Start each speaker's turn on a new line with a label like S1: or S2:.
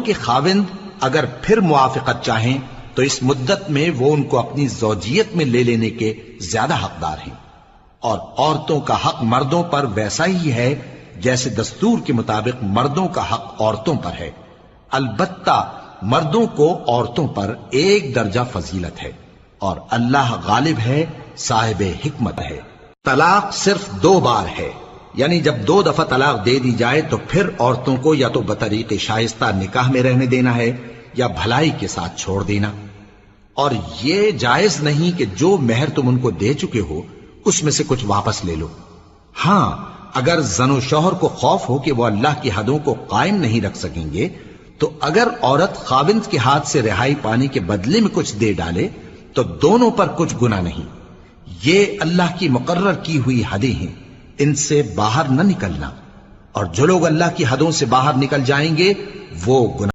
S1: کے خاوند اگر پھر موافقت چاہیں تو اس مدت میں وہ ان کو اپنی زوجیت میں لے لینے کے زیادہ حقدار ہیں، اور عورتوں کا حق مردوں پر ویسا ہی ہے جیسے دستور کے مطابق مردوں کا حق عورتوں پر ہے، البتہ مردوں کو عورتوں پر ایک درجہ فضیلت ہے، اور اللہ غالب ہے، صاحب حکمت ہے۔ طلاق صرف 2 بار ہے، یعنی جب 2 دفعہ طلاق دے دی جائے تو پھر عورتوں کو یا تو بطریق شائستہ نکاح میں رہنے دینا ہے یا بھلائی کے ساتھ چھوڑ دینا، اور یہ جائز نہیں کہ جو مہر تم ان کو دے چکے ہو اس میں سے کچھ واپس لے لو۔ ہاں، اگر زن و شوہر کو خوف ہو کہ وہ اللہ کی حدوں کو قائم نہیں رکھ سکیں گے تو اگر عورت خاوند کے ہاتھ سے رہائی پانے کے بدلے میں کچھ دے ڈالے تو دونوں پر کچھ گناہ نہیں۔ یہ اللہ کی مقرر کی ہوئی حدیں ہیں، ان سے باہر نہ نکلنا، اور جو لوگ اللہ کی حدوں سے باہر نکل جائیں گے وہ گناہ